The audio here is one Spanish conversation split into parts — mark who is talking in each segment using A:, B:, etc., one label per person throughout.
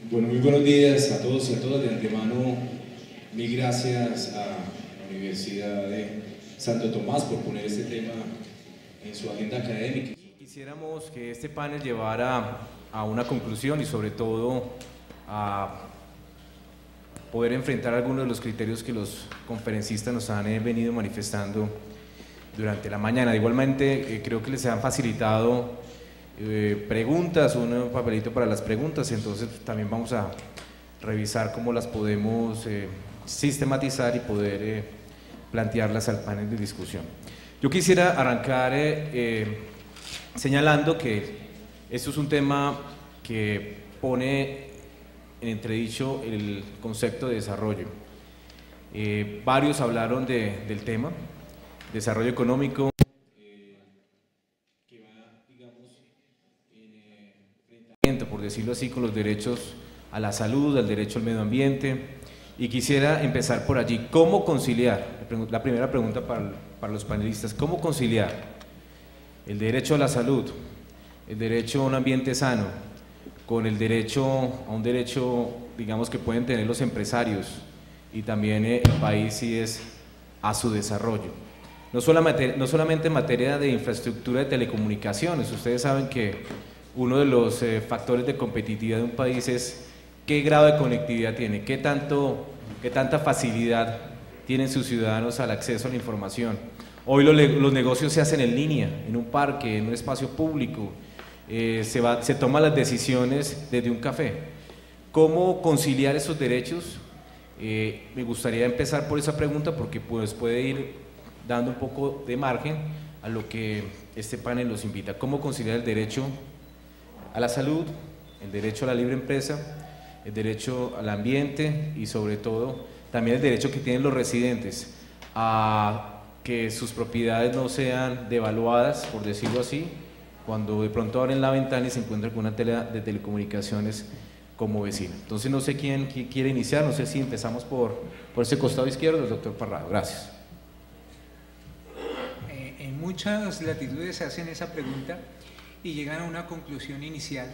A: Bueno, muy buenos días a todos y a todas. De antemano, mil gracias a la Universidad de Santo Tomás por poner este tema en su agenda académica. Quisiéramos que este panel llevara a una conclusión y sobre todo a poder enfrentar algunos de los criterios que los conferencistas nos han venido manifestando durante la mañana. Igualmente, creo que les han facilitado preguntas, un papelito para las preguntas, entonces también vamos a revisar cómo las podemos sistematizar y poder plantearlas al panel de discusión. Yo quisiera arrancar señalando que esto es un tema que pone en entredicho el concepto de desarrollo. Varios hablaron del tema, desarrollo económico, por decirlo así, con los derechos a la salud, al derecho al medio ambiente, y quisiera empezar por allí. ¿Cómo conciliar? La primera pregunta para los panelistas: ¿cómo conciliar el derecho a la salud, el derecho a un ambiente sano, con el derecho a un derecho, digamos, que pueden tener los empresarios y también el país, si es a su desarrollo? No solamente en materia de infraestructura de telecomunicaciones. Ustedes saben que uno de los factores de competitividad de un país es qué grado de conectividad tiene, qué tanta facilidad tienen sus ciudadanos al acceso a la información. Hoy los negocios se hacen en línea, en un parque, en un espacio público, se toman las decisiones desde un café. ¿Cómo conciliar esos derechos? Me gustaría empezar por esa pregunta porque pues puede ir dando un poco de margen a lo que este panel nos invita. ¿Cómo conciliar el derecho a la salud, el derecho a la libre empresa, el derecho al ambiente y sobre todo también el derecho que tienen los residentes a que sus propiedades no sean devaluadas, por decirlo así, cuando de pronto abren la ventana y se encuentran con una tela de telecomunicaciones como vecino? Entonces no sé quién quiere iniciar, no sé si empezamos por ese costado izquierdo, el doctor Parrado. Gracias.
B: En muchas latitudes se hacen esa pregunta y llegan a una conclusión inicial,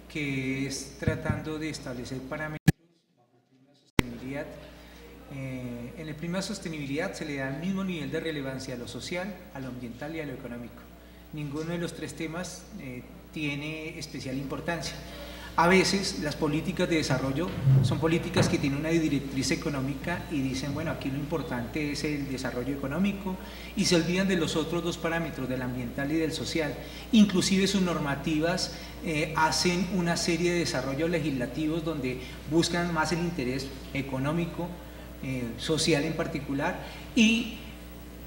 B: que es tratando de establecer parámetros bajo el prisma de sostenibilidad. En el prisma de sostenibilidad se le da el mismo nivel de relevancia a lo social, a lo ambiental y a lo económico. Ninguno de los tres temas tiene especial importancia. A veces las políticas de desarrollo son políticas que tienen una directriz económica y dicen, bueno, aquí lo importante es el desarrollo económico, y se olvidan de los otros dos parámetros, del ambiental y del social. Inclusive sus normativas hacen una serie de desarrollos legislativos donde buscan más el interés económico, social en particular, y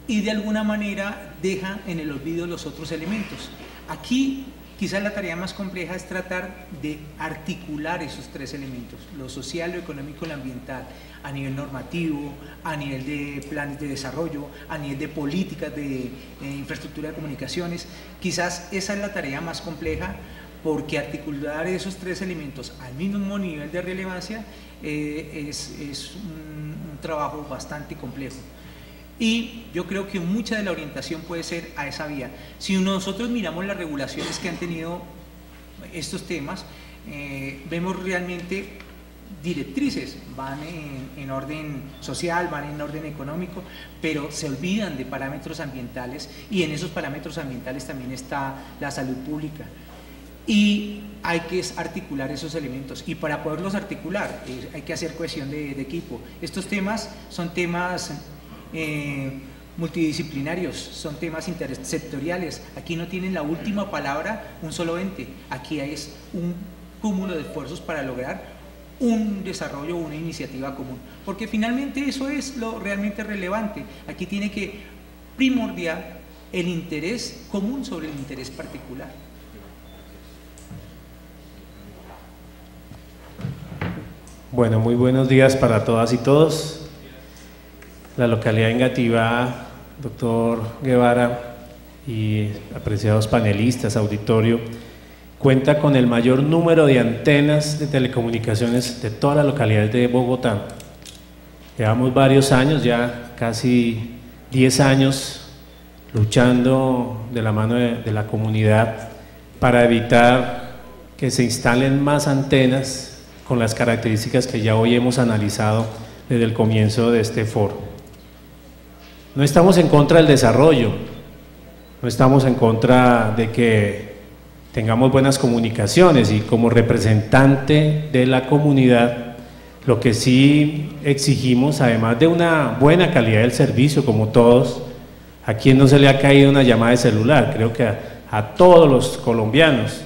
B: de alguna manera dejan en el olvido los otros elementos. Aquí quizás la tarea más compleja es tratar de articular esos tres elementos, lo social, lo económico y lo ambiental, a nivel normativo, a nivel de planes de desarrollo, a nivel de políticas de infraestructura de comunicaciones. Quizás esa es la tarea más compleja, porque articular esos tres elementos al mismo nivel de relevancia es un trabajo bastante complejo. Y yo creo que mucha de la orientación puede ser a esa vía. Si nosotros miramos las regulaciones que han tenido estos temas, vemos realmente directrices, van en orden social, van en orden económico, pero se olvidan de parámetros ambientales, y en esos parámetros ambientales también está la salud pública. Y hay que articular esos elementos, y para poderlos articular hay que hacer cohesión de equipo. Estos temas son temas multidisciplinarios, son temas intersectoriales. Aquí no tienen la última palabra un solo ente, aquí es un cúmulo de esfuerzos para lograr un desarrollo, una iniciativa común, porque finalmente eso es lo realmente relevante. Aquí tiene que primordiar el interés común sobre el interés particular.
C: Bueno, muy buenos días para todas y todos. La localidad de Engativá, doctor Guevara y apreciados panelistas, auditorio, cuenta con el mayor número de antenas de telecomunicaciones de todas las localidades de Bogotá. Llevamos varios años, ya casi 10 años, luchando de la mano de la comunidad para evitar que se instalen más antenas con las características que ya hoy hemos analizado desde el comienzo de este foro. No estamos en contra del desarrollo, no estamos en contra de que tengamos buenas comunicaciones, y como representante de la comunidad, lo que sí exigimos, además de una buena calidad del servicio, como todos, ¿a quién no se le ha caído una llamada de celular? Creo que a todos los colombianos,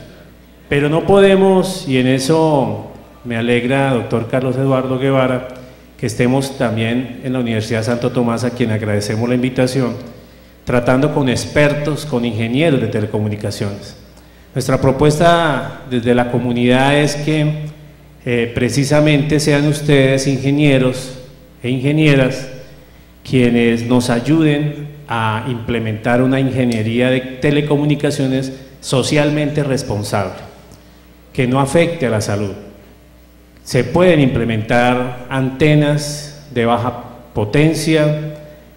C: pero no podemos, y en eso me alegra, doctor Carlos Eduardo Guevara, que estemos también en la Universidad Santo Tomás, a quien agradecemos la invitación, tratando con expertos, con ingenieros de telecomunicaciones. Nuestra propuesta desde la comunidad es que precisamente sean ustedes, ingenieros e ingenieras, quienes nos ayuden a implementar una ingeniería de telecomunicaciones socialmente responsable, que no afecte a la salud. Se pueden implementar antenas de baja potencia,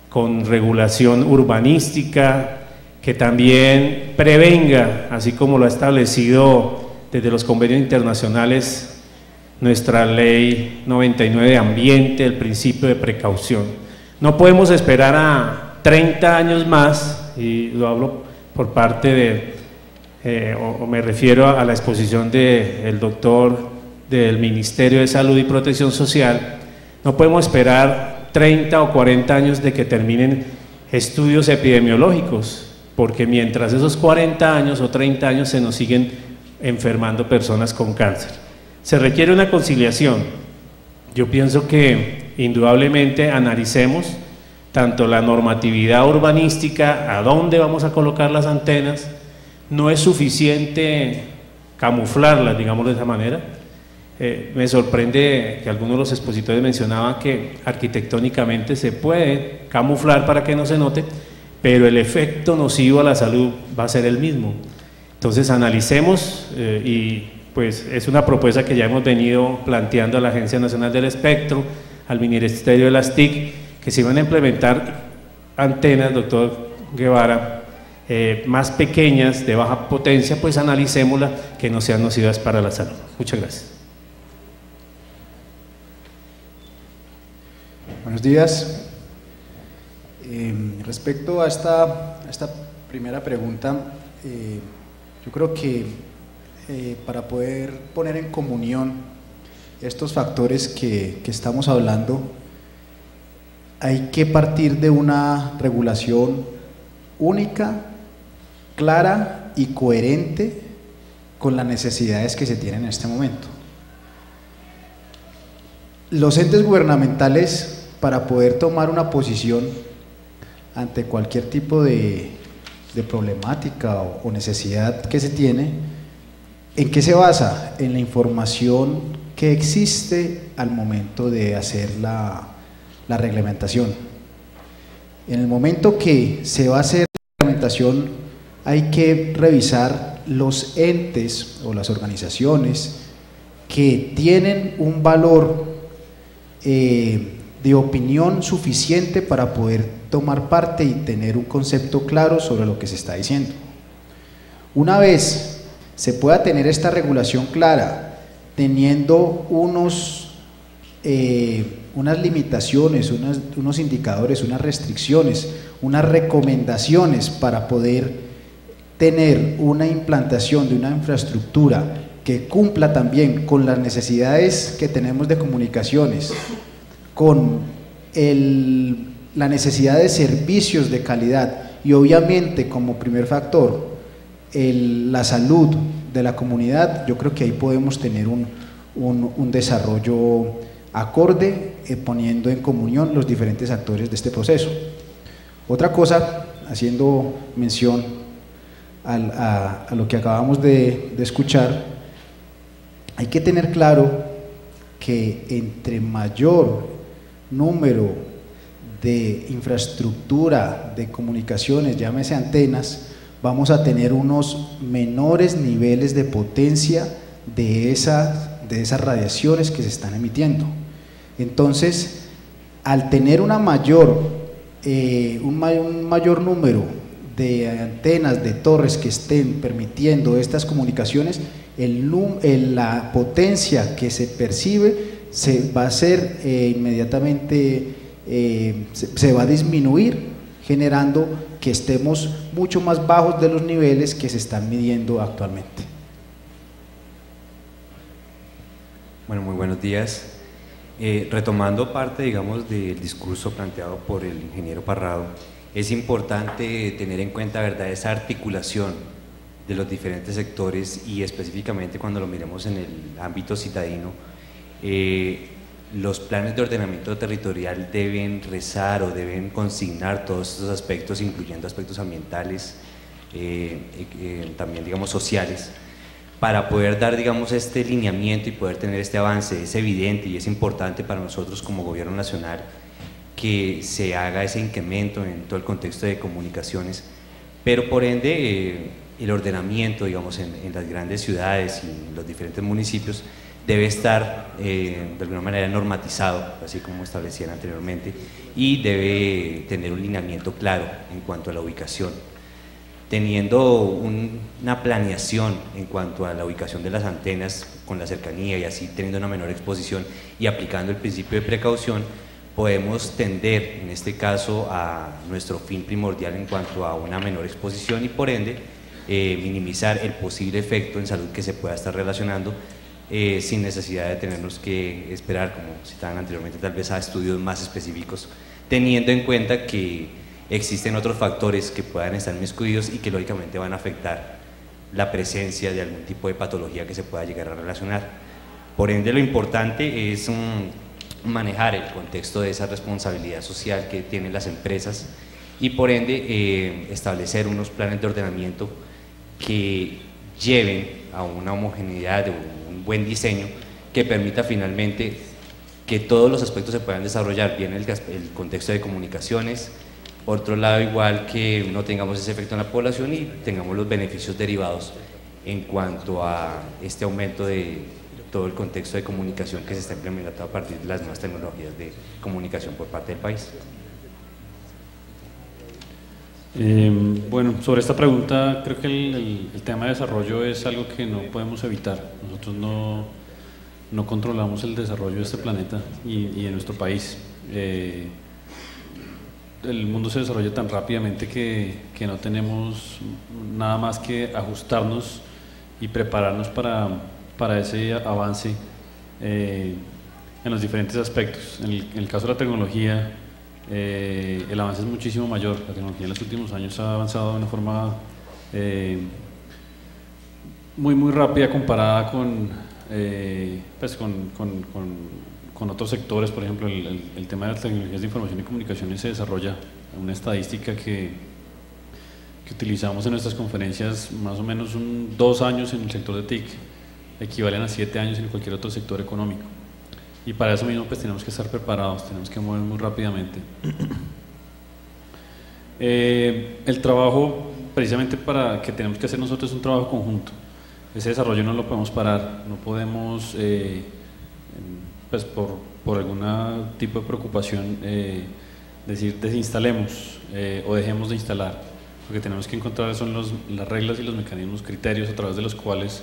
C: con regulación urbanística, que también prevenga, así como lo ha establecido desde los convenios internacionales, nuestra ley 99 de ambiente, el principio de precaución. No podemos esperar a 30 años más, y lo hablo por parte de, o me refiero a la exposición del doctor del Ministerio de Salud y Protección Social, no podemos esperar 30 o 40 años de que terminen estudios epidemiológicos, porque mientras esos 40 años o 30 años se nos siguen enfermando personas con cáncer. Se requiere una conciliación. Yo pienso que indudablemente analicemos tanto la normatividad urbanística, a dónde vamos a colocar las antenas. No es suficiente camuflarlas, digamos de esa manera. Me sorprende que algunos de los expositores mencionaban que arquitectónicamente se puede camuflar para que no se note, pero el efecto nocivo a la salud va a ser el mismo. Entonces analicemos, y pues es una propuesta que ya hemos venido planteando a la Agencia Nacional del Espectro, al Ministerio de las TIC, que se van a implementar antenas, doctor Guevara, más pequeñas, de baja potencia, pues analicémoslas, que no sean nocivas para la salud. Muchas gracias.
D: Buenos días. Respecto a esta primera pregunta, yo creo que para poder poner en comunión estos factores que estamos hablando, hay que partir de una regulación única, clara y coherente con las necesidades que se tienen en este momento. Los entes gubernamentales, para poder tomar una posición ante cualquier tipo de problemática o necesidad que se tiene, ¿en qué se basa? En la información que existe al momento de hacer la reglamentación. En el momento que se va a hacer la reglamentación, hay que revisar los entes o las organizaciones que tienen un valor de opinión suficiente para poder tomar parte y tener un concepto claro sobre lo que se está diciendo. Una vez se pueda tener esta regulación clara, teniendo unas limitaciones, unos indicadores, unas restricciones, unas recomendaciones para poder tener una implantación de una infraestructura que cumpla también con las necesidades que tenemos de comunicaciones, con la necesidad de servicios de calidad y obviamente como primer factor la salud de la comunidad, yo creo que ahí podemos tener un desarrollo acorde, poniendo en comunión los diferentes actores de este proceso. Otra cosa, haciendo mención a lo que acabamos de escuchar, hay que tener claro que entre mayor número de infraestructura de comunicaciones, llámese antenas, vamos a tener unos menores niveles de potencia de esas radiaciones que se están emitiendo. Entonces, al tener un mayor número de antenas, de torres que estén permitiendo estas comunicaciones, la potencia que se percibe se va a hacer inmediatamente, se va a disminuir, generando que estemos mucho más bajos de los niveles que se están midiendo actualmente.
E: Bueno, muy buenos días. Retomando parte, digamos, del discurso planteado por el ingeniero Parrado, es importante tener en cuenta, ¿verdad?, esa articulación de los diferentes sectores, y específicamente cuando lo miremos en el ámbito citadino, los planes de ordenamiento territorial deben rezar o deben consignar todos estos aspectos, incluyendo aspectos ambientales, también, digamos, sociales, para poder dar, digamos, este lineamiento y poder tener este avance. Es evidente y es importante para nosotros como gobierno nacional que se haga ese incremento en todo el contexto de comunicaciones, pero por ende el ordenamiento, digamos, en las grandes ciudades y en los diferentes municipios debe estar de alguna manera normatizado, así como establecían anteriormente, y debe tener un lineamiento claro en cuanto a la ubicación, teniendo una planeación en cuanto a la ubicación de las antenas con la cercanía, y así teniendo una menor exposición y aplicando el principio de precaución, podemos tender en este caso a nuestro fin primordial en cuanto a una menor exposición y por ende minimizar el posible efecto en salud que se pueda estar relacionando sin necesidad de tenernos que esperar, como citaban anteriormente, tal vez a estudios más específicos, teniendo en cuenta que existen otros factores que puedan estar inmiscuidos y que lógicamente van a afectar la presencia de algún tipo de patología que se pueda llegar a relacionar. Por ende, lo importante es manejar el contexto de esa responsabilidad social que tienen las empresas y por ende establecer unos planes de ordenamiento que lleven a una homogeneidad, de un buen diseño que permita finalmente que todos los aspectos se puedan desarrollar bien en el contexto de comunicaciones. Por otro lado, igual que no tengamos ese efecto en la población y tengamos los beneficios derivados en cuanto a este aumento de todo el contexto de comunicación que se está implementando a partir de las nuevas tecnologías de comunicación por parte del país.
F: Bueno, sobre esta pregunta, creo que el tema de desarrollo es algo que no podemos evitar. Nosotros no controlamos el desarrollo de este planeta y de nuestro país. El mundo se desarrolla tan rápidamente que no tenemos nada más que ajustarnos y prepararnos para ese avance en los diferentes aspectos. En el caso de la tecnología, el avance es muchísimo mayor. La tecnología en los últimos años ha avanzado de una forma muy rápida comparada con otros sectores. Por ejemplo, el tema de las tecnologías de información y comunicaciones se desarrolla. Una estadística que utilizamos en nuestras conferencias, más o menos 2 años en el sector de TIC equivalen a 7 años en cualquier otro sector económico, y para eso mismo pues tenemos que estar preparados, tenemos que mover muy rápidamente. El trabajo precisamente que tenemos que hacer nosotros es un trabajo conjunto. Ese desarrollo no lo podemos parar, no podemos pues por algún tipo de preocupación decir desinstalemos o dejemos de instalar. Lo que tenemos que encontrar son las reglas y los mecanismos, criterios a través de los cuales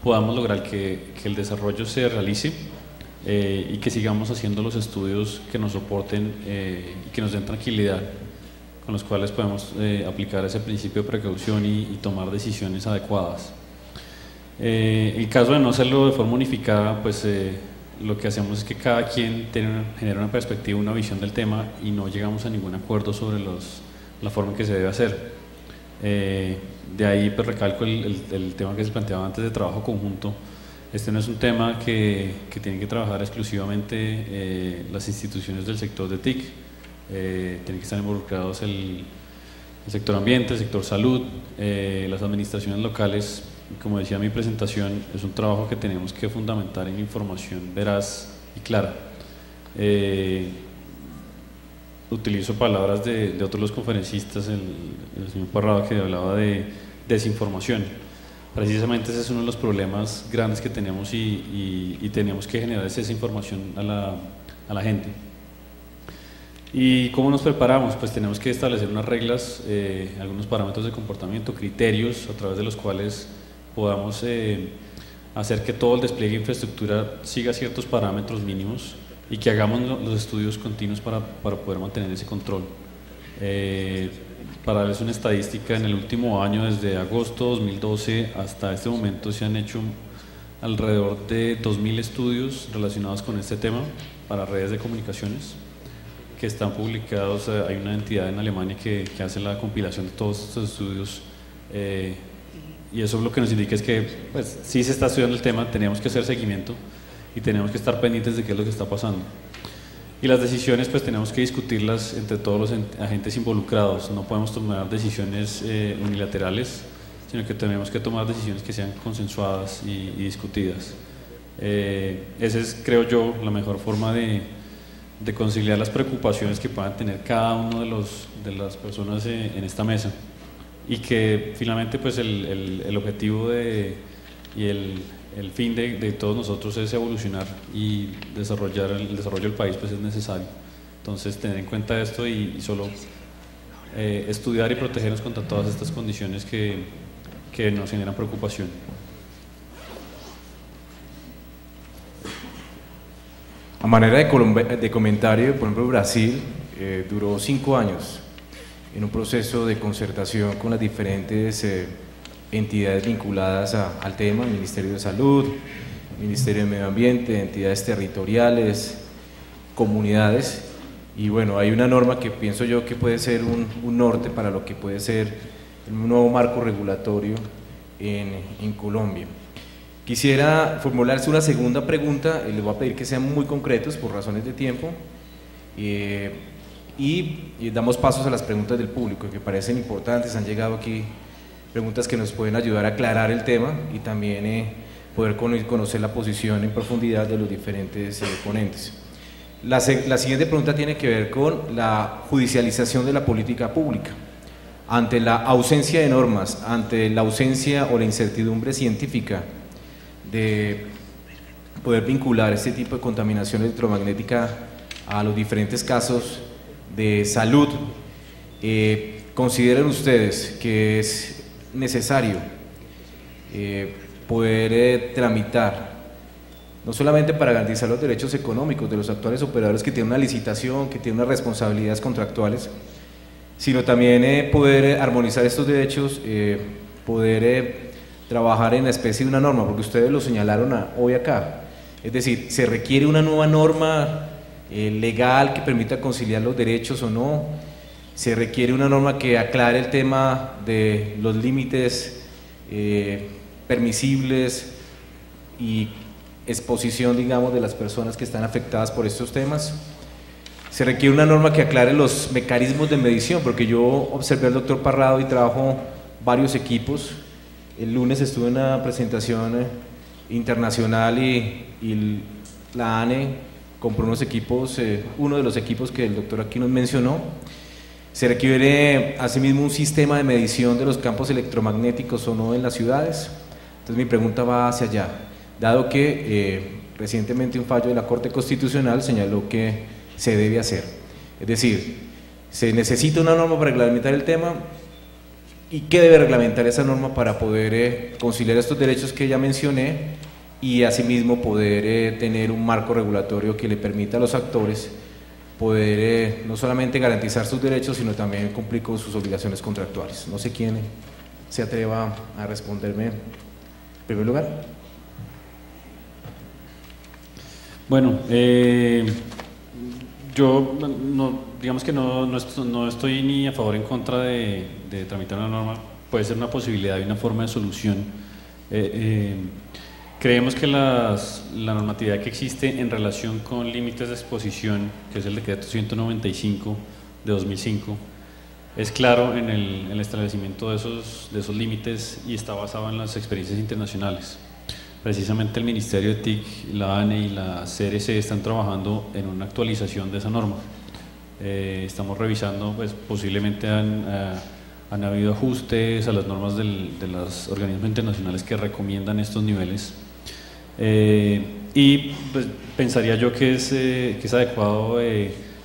F: podamos lograr que el desarrollo se realice y que sigamos haciendo los estudios que nos soporten y que nos den tranquilidad, con los cuales podemos aplicar ese principio de precaución y tomar decisiones adecuadas. En el caso de no hacerlo de forma unificada, pues lo que hacemos es que cada quien genera una perspectiva, una visión del tema y no llegamos a ningún acuerdo sobre la forma en que se debe hacer. De ahí pues recalco el tema que se planteaba antes de trabajo conjunto. Este no es un tema que tienen que trabajar exclusivamente las instituciones del sector de TIC, tienen que estar involucrados el sector ambiente, el sector salud, las administraciones locales. Como decía en mi presentación, es un trabajo que tenemos que fundamentar en información veraz y clara. Utilizo palabras de otros de los conferencistas, el señor Parrado, que hablaba de desinformación. Precisamente ese es uno de los problemas grandes que tenemos y tenemos que generar esa información a la gente. ¿Y cómo nos preparamos? Pues tenemos que establecer unas reglas, algunos parámetros de comportamiento, criterios a través de los cuales podamos hacer que todo el despliegue de infraestructura siga ciertos parámetros mínimos y que hagamos los estudios continuos para poder mantener ese control. Para darles una estadística, en el último año, desde agosto 2012 hasta este momento, se han hecho alrededor de 2.000 estudios relacionados con este tema para redes de comunicaciones que están publicados. Hay una entidad en Alemania que hace la compilación de todos estos estudios, y eso lo que nos indica es que pues, sí se está estudiando el tema, tenemos que hacer seguimiento y tenemos que estar pendientes de qué es lo que está pasando. Y las decisiones pues tenemos que discutirlas entre todos los agentes involucrados, no podemos tomar decisiones unilaterales, sino que tenemos que tomar decisiones que sean consensuadas y discutidas. Esa es, creo yo, la mejor forma de conciliar las preocupaciones que puedan tener cada uno de las personas en esta mesa, y que finalmente pues el objetivo y el fin de todos nosotros es evolucionar y desarrollar el desarrollo del país, pues es necesario. Entonces tener en cuenta esto y solo estudiar y protegernos contra todas estas condiciones que nos generan preocupación.
A: A manera de comentario, por ejemplo, Brasil duró 5 años en un proceso de concertación con las diferentes entidades vinculadas al tema, Ministerio de Salud, Ministerio de Medio Ambiente, entidades territoriales, comunidades, y bueno, hay una norma que pienso yo que puede ser un norte para lo que puede ser un nuevo marco regulatorio en Colombia. Quisiera formularles una segunda pregunta, les voy a pedir que sean muy concretos por razones de tiempo, y damos pasos a las preguntas del público que parecen importantes. Han llegado aquí preguntas que nos pueden ayudar a aclarar el tema y también poder conocer la posición en profundidad de los diferentes ponentes. La siguiente pregunta tiene que ver con la judicialización de la política pública. Ante la ausencia de normas, ante la ausencia o la incertidumbre científica de poder vincular este tipo de contaminación electromagnética a los diferentes casos de salud, ¿consideran ustedes que es necesario poder tramitar, no solamente para garantizar los derechos económicos de los actuales operadores que tienen una licitación, que tienen unas responsabilidades contractuales, sino también poder armonizar estos derechos, poder trabajar en la especie de una norma, porque ustedes lo señalaron hoy acá, es decir, ¿se requiere una nueva norma legal que permita conciliar los derechos o no? ¿Se requiere una norma que aclare el tema de los límites permisibles y exposición, digamos, de las personas que están afectadas por estos temas? ¿Se requiere una norma que aclare los mecanismos de medición? Porque yo observé al doctor Parrado y trabajo varios equipos. El lunes estuve en una presentación internacional y la ANE compró unos equipos, uno de los equipos que el doctor aquí nos mencionó. ¿Se requiere asimismo un sistema de medición de los campos electromagnéticos o no en las ciudades? Entonces mi pregunta va hacia allá, dado que recientemente un fallo de la Corte Constitucional señaló que se debe hacer. Es decir, se necesita una norma para reglamentar el tema, y qué debe reglamentar esa norma para poder conciliar estos derechos que ya mencioné y asimismo poder tener un marco regulatorio que le permita a los actores poder no solamente garantizar sus derechos, sino también cumplir con sus obligaciones contractuales. No sé quién se atreva a responderme en primer lugar.
F: Bueno, yo digamos que no estoy ni a favor ni en contra de tramitar una norma. Puede ser una posibilidad y una forma de solución. Creemos que la normatividad que existe en relación con límites de exposición, que es el decreto 195 de 2005, es claro en el establecimiento de esos límites y está basado en las experiencias internacionales. Precisamente el Ministerio de TIC, la ANE y la CRC están trabajando en una actualización de esa norma. Estamos revisando, pues posiblemente han habido ajustes a las normas de los organismos internacionales que recomiendan estos niveles, y pues pensaría yo que es adecuado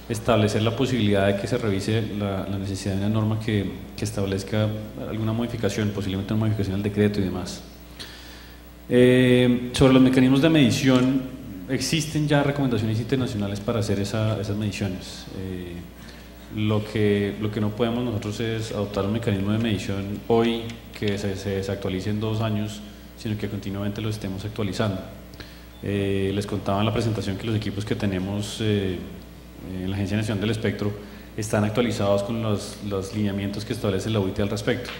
F: establecer la posibilidad de que se revise la necesidad de una norma que establezca alguna modificación, posiblemente una modificación al decreto y demás. Sobre los mecanismos de medición, existen ya recomendaciones internacionales para hacer esas mediciones. Lo que no podemos nosotros es adoptar un mecanismo de medición hoy que se desactualice en 2 años, sino que continuamente lo estemos actualizando. Les contaba en la presentación que los equipos que tenemos en la Agencia Nacional del Espectro están actualizados con los lineamientos que establece la UIT al respecto.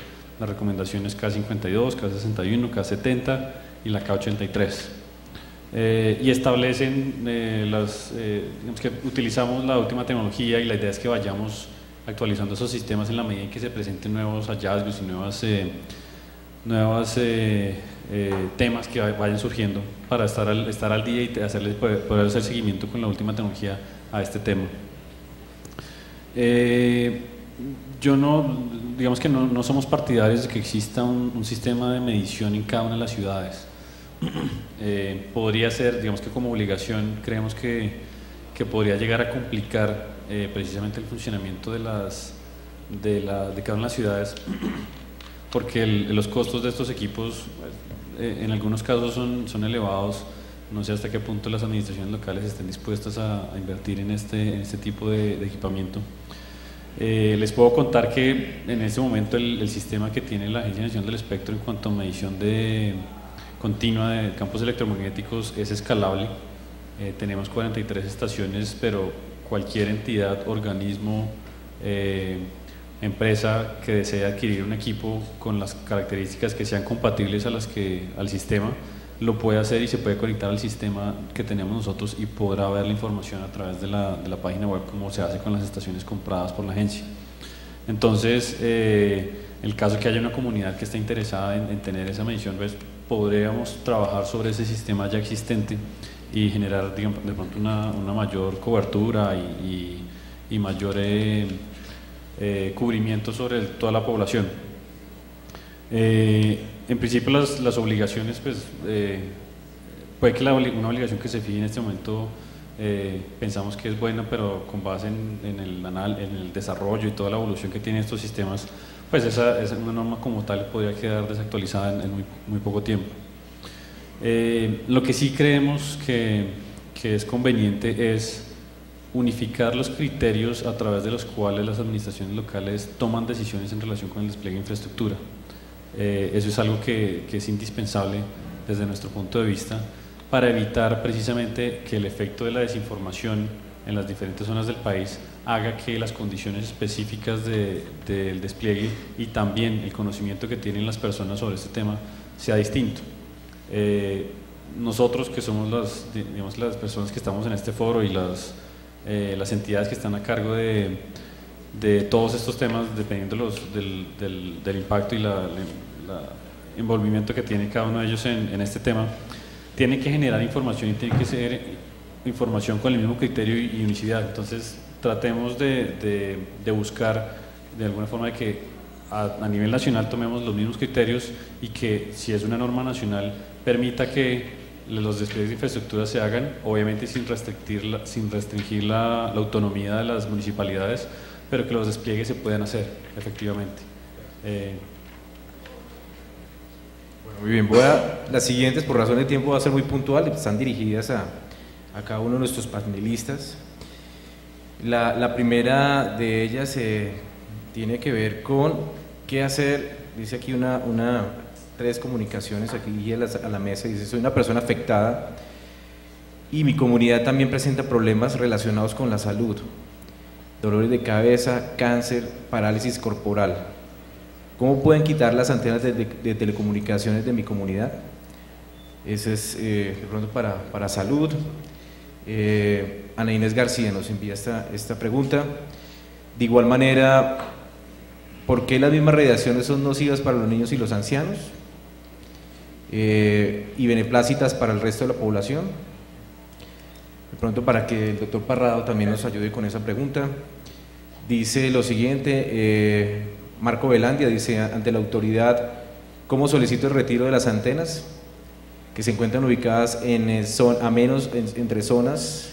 F: Las recomendaciones K52, K61, K70 y la K83. Y establecen digamos que utilizamos la última tecnología y la idea es que vayamos actualizando esos sistemas en la medida en que se presenten nuevos hallazgos y nuevos temas que vayan surgiendo para estar al día y poder hacer seguimiento con la última tecnología a este tema. Digamos que no somos partidarios de que exista un sistema de medición en cada una de las ciudades. Podría ser, digamos que como obligación, creemos que podría llegar a complicar precisamente el funcionamiento de cada una de las ciudades, porque los costos de estos equipos en algunos casos son elevados. No sé hasta qué punto las administraciones locales estén dispuestas a invertir en este tipo de equipamiento. Les puedo contar que en este momento el sistema que tiene la Agencia Nacional del Espectro en cuanto a medición continua de campos electromagnéticos es escalable. Tenemos 43 estaciones, pero cualquier entidad, organismo, empresa que desee adquirir un equipo con las características que sean compatibles al sistema, lo puede hacer y se puede conectar al sistema que tenemos nosotros y podrá ver la información a través de la página web, como se hace con las estaciones compradas por la agencia. Entonces, el caso que haya una comunidad que esté interesada en tener esa medición, pues podríamos trabajar sobre ese sistema ya existente y generar, digamos, de pronto una mayor cobertura y mayor cubrimiento sobre toda la población. En principio las obligaciones, pues puede que una obligación que se fije en este momento pensamos que es buena, pero con base en el desarrollo y toda la evolución que tienen estos sistemas, pues esa una norma como tal podría quedar desactualizada en muy poco tiempo. Lo que sí creemos que es conveniente es unificar los criterios a través de los cuales las administraciones locales toman decisiones en relación con el despliegue de infraestructura. Eso es algo que es indispensable desde nuestro punto de vista para evitar precisamente que el efecto de la desinformación en las diferentes zonas del país haga que las condiciones específicas del despliegue y también el conocimiento que tienen las personas sobre este tema sea distinto. Nosotros, que somos las personas que estamos en este foro y las entidades que están a cargo de todos estos temas, dependiendo del impacto y el envolvimiento que tiene cada uno de ellos en este tema, tiene que generar información y tiene que ser información con el mismo criterio y unicidad. Entonces tratemos de buscar de alguna forma de que a nivel nacional tomemos los mismos criterios y que, si es una norma nacional, permita que los despliegues de infraestructura se hagan, obviamente sin restringir la autonomía de las municipalidades, pero que los despliegues se puedan hacer efectivamente.
A: Bueno, muy bien, las siguientes, por razón de tiempo, va a ser muy puntual, están dirigidas a cada uno de nuestros panelistas. La primera de ellas tiene que ver con qué hacer. Dice aquí 3 comunicaciones aquí a la mesa. Dice: soy una persona afectada y mi comunidad también presenta problemas relacionados con la salud, dolores de cabeza, cáncer, parálisis corporal. ¿Cómo pueden quitar las antenas de telecomunicaciones de mi comunidad? Ese es de pronto para salud. Ana Inés García nos envía esta pregunta. De igual manera, ¿por qué las mismas radiaciones son nocivas para los niños y los ancianos y beneplácitas para el resto de la población? De pronto, para que el doctor Parrado también nos ayude con esa pregunta. Dice lo siguiente, Marco Velandia dice: ante la autoridad, ¿cómo solicito el retiro de las antenas que se encuentran ubicadas entre zonas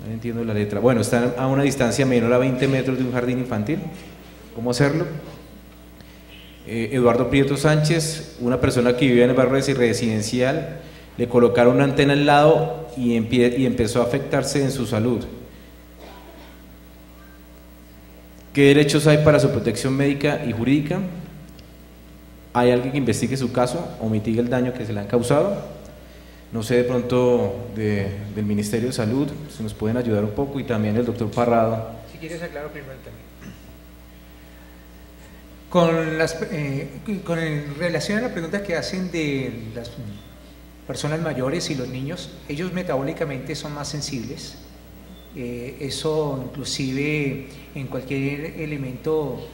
A: No entiendo la letra. Bueno, están a una distancia menor a 20 metros de un jardín infantil. ¿Cómo hacerlo? Eduardo Prieto Sánchez, una persona que vivía en el barrio residencial, le colocaron una antena al lado y empezó a afectarse en su salud. ¿Qué derechos hay para su protección médica y jurídica? ¿Hay alguien que investigue su caso o mitigue el daño que se le han causado? No sé, de pronto del Ministerio de Salud, si nos pueden ayudar un poco, y también el doctor Parrado.
B: Si quieres aclaro primero también. Con relación a la pregunta que hacen de las personas mayores y los niños, ellos metabólicamente son más sensibles. Eso inclusive en cualquier elemento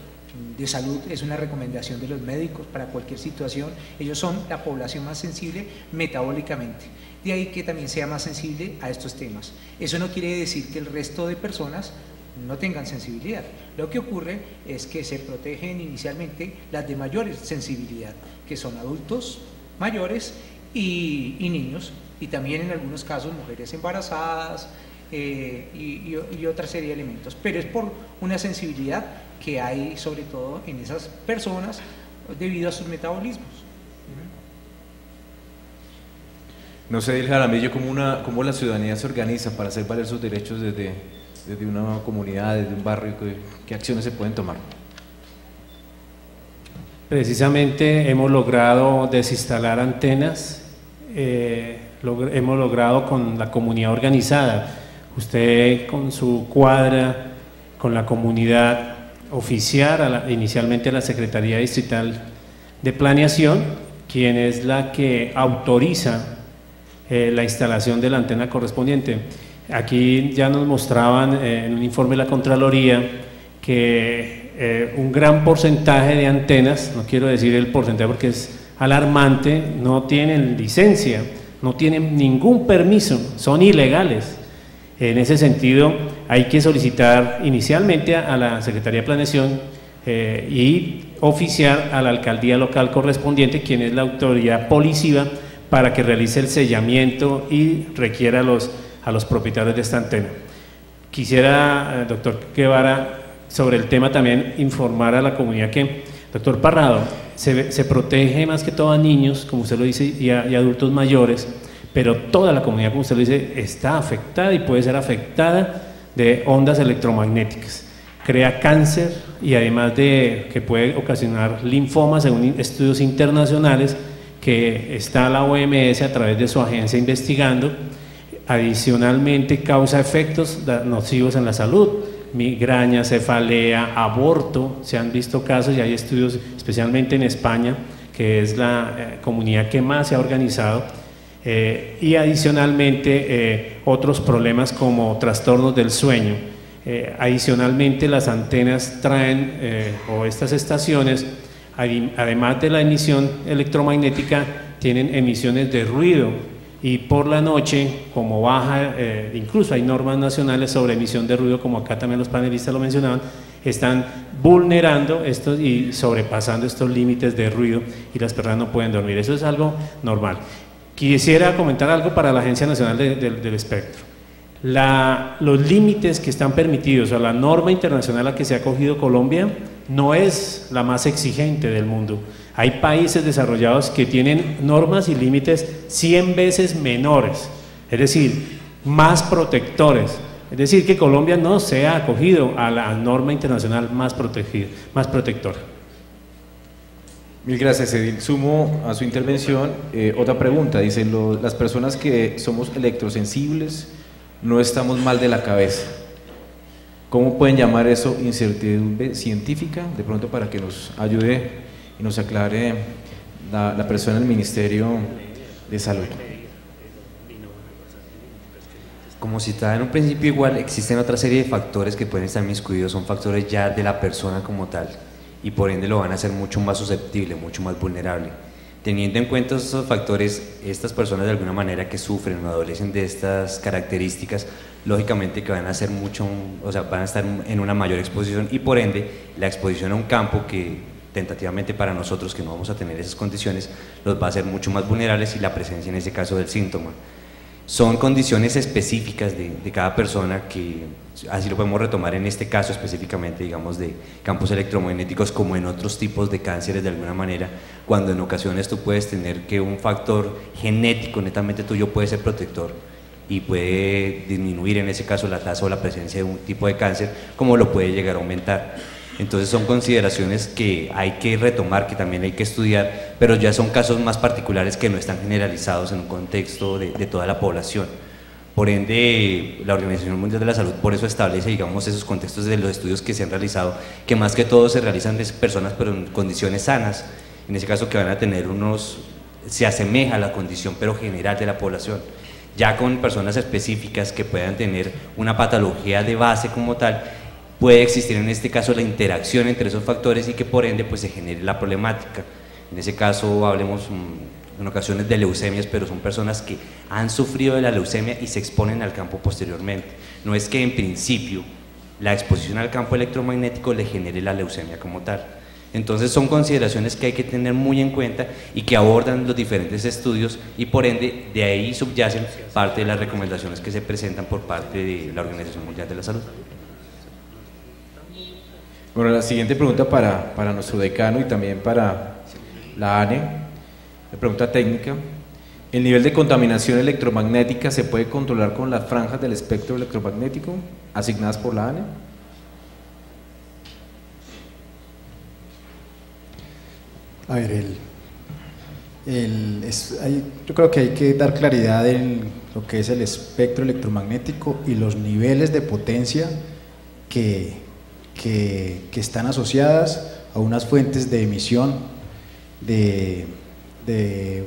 B: de salud es una recomendación de los médicos para cualquier situación. Ellos son la población más sensible metabólicamente, de ahí que también sea más sensible a estos temas. Eso no quiere decir que el resto de personas no tengan sensibilidad. Lo que ocurre es que se protegen inicialmente las de mayor sensibilidad, que son adultos mayores y niños, y también en algunos casos mujeres embarazadas, y otra serie de elementos, pero es por una sensibilidad que hay sobre todo en esas personas debido a sus metabolismos.
A: No sé, Del Jaramillo, cómo la ciudadanía se organiza para hacer valer sus derechos desde una comunidad, desde un barrio. ¿Qué acciones se pueden tomar?
C: Precisamente hemos logrado desinstalar antenas, hemos logrado con la comunidad organizada, usted con su cuadra, con la comunidad, oficiar inicialmente a la Secretaría Distrital de Planeación, quien es la que autoriza la instalación de la antena correspondiente. Aquí ya nos mostraban en un informe de la Contraloría que un gran porcentaje de antenas, no quiero decir el porcentaje porque es alarmante, no tienen licencia, no tienen ningún permiso, son ilegales. En ese sentido, hay que solicitar inicialmente a la Secretaría de Planeación y oficiar a la alcaldía local correspondiente, quien es la autoridad policiva, para que realice el sellamiento y requiera a los propietarios de esta antena. Quisiera, doctor Guevara, sobre el tema también informar a la comunidad que, doctor Parrado, se protege más que todo a niños, como usted lo dice, y adultos mayores, pero toda la comunidad, como usted lo dice, está afectada y puede ser afectada de ondas electromagnéticas. Crea cáncer y además de que puede ocasionar linfomas, según estudios internacionales que está la OMS a través de su agencia investigando. Adicionalmente causa efectos nocivos en la salud, migraña, cefalea, aborto. Se han visto casos y hay estudios especialmente en España, que es la comunidad que más se ha organizado. Y adicionalmente otros problemas como trastornos del sueño. Adicionalmente las antenas traen, o estas estaciones, además de la emisión electromagnética, tienen emisiones de ruido, y por la noche, como baja, incluso hay normas nacionales sobre emisión de ruido, como acá también los panelistas lo mencionaban, están vulnerando estos y sobrepasando estos límites de ruido y las personas no pueden dormir. Eso es algo normal. Quisiera comentar algo para la Agencia Nacional del Espectro. Los límites que están permitidos, o la norma internacional a que se ha acogido Colombia, no es la más exigente del mundo. Hay países desarrollados que tienen normas y límites 100 veces menores, es decir, más protectores. Es decir, que Colombia no se ha acogido a la norma internacional más protectora.
A: Mil gracias, Edil. Sumo a su intervención otra pregunta. Dice, las personas que somos electrosensibles no estamos mal de la cabeza. ¿Cómo pueden llamar eso incertidumbre científica? De pronto, para que nos ayude y nos aclare la persona del Ministerio de Salud.
E: Como citaba en un principio, igual existen otra serie de factores que pueden estar inmiscuidos, son factores ya de la persona como tal, y por ende lo van a hacer mucho más susceptible, mucho más vulnerable. Teniendo en cuenta estos factores, estas personas de alguna manera que sufren o adolecen de estas características, lógicamente que van a hacer mucho, o sea, van a estar en una mayor exposición, y por ende la exposición a un campo que tentativamente para nosotros que no vamos a tener esas condiciones los va a hacer mucho más vulnerables, y la presencia en ese caso del síntoma. Son condiciones específicas de cada persona que así lo podemos retomar en este caso específicamente, digamos, de campos electromagnéticos, como en otros tipos de cánceres de alguna manera, cuando en ocasiones tú puedes tener que un factor genético netamente tuyo puede ser protector y puede disminuir en ese caso la tasa o la presencia de un tipo de cáncer, como lo puede llegar a aumentar. Entonces son consideraciones que hay que retomar, que también hay que estudiar, pero ya son casos más particulares que no están generalizados en un contexto de toda la población. Por ende, la Organización Mundial de la Salud por eso establece, digamos, esos contextos de los estudios que se han realizado, que más que todo se realizan de personas pero en condiciones sanas, en ese caso que van a tener se asemeja a la condición pero general de la población. Ya con personas específicas que puedan tener una patología de base como tal, puede existir en este caso la interacción entre esos factores y que por ende pues se genere la problemática. En ese caso hablemos en ocasiones de leucemias, pero son personas que han sufrido de la leucemia y se exponen al campo posteriormente. No es que en principio la exposición al campo electromagnético le genere la leucemia como tal. Entonces son consideraciones que hay que tener muy en cuenta y que abordan los diferentes estudios y por ende de ahí subyacen parte de las recomendaciones que se presentan por parte de la Organización Mundial de la Salud.
A: Bueno, la siguiente pregunta para nuestro decano y también para la ANE, la pregunta técnica. ¿El nivel de contaminación electromagnética se puede controlar con las franjas del espectro electromagnético asignadas por la ANE?
D: A ver, yo creo que hay que dar claridad en lo que es el espectro electromagnético y los niveles de potencia que están asociadas a unas fuentes de emisión de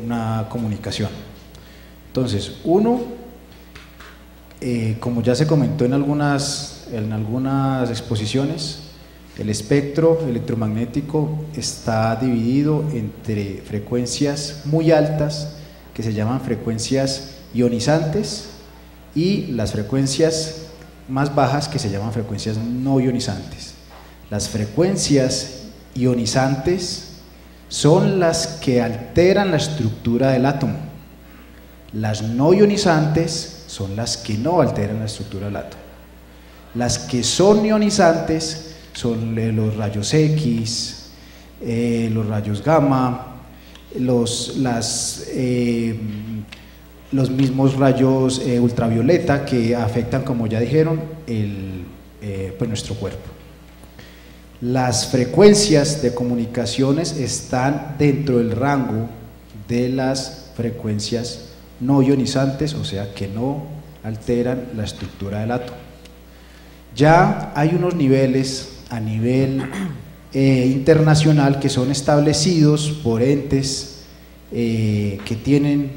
D: una comunicación. Entonces, como ya se comentó en algunas exposiciones, el espectro electromagnético está dividido entre frecuencias muy altas, que se llaman frecuencias ionizantes, y las frecuencias más bajas, que se llaman frecuencias no ionizantes. Las frecuencias ionizantes son las que alteran la estructura del átomo. Las no ionizantes son las que no alteran la estructura del átomo. Las que son ionizantes son los rayos X, los rayos gamma, los mismos rayos ultravioleta que afectan, como ya dijeron, pues nuestro cuerpo. Las frecuencias de comunicaciones están dentro del rango de las frecuencias no ionizantes, o sea que no alteran la estructura del átomo. Ya hay unos niveles a nivel internacional que son establecidos por entes que tienen,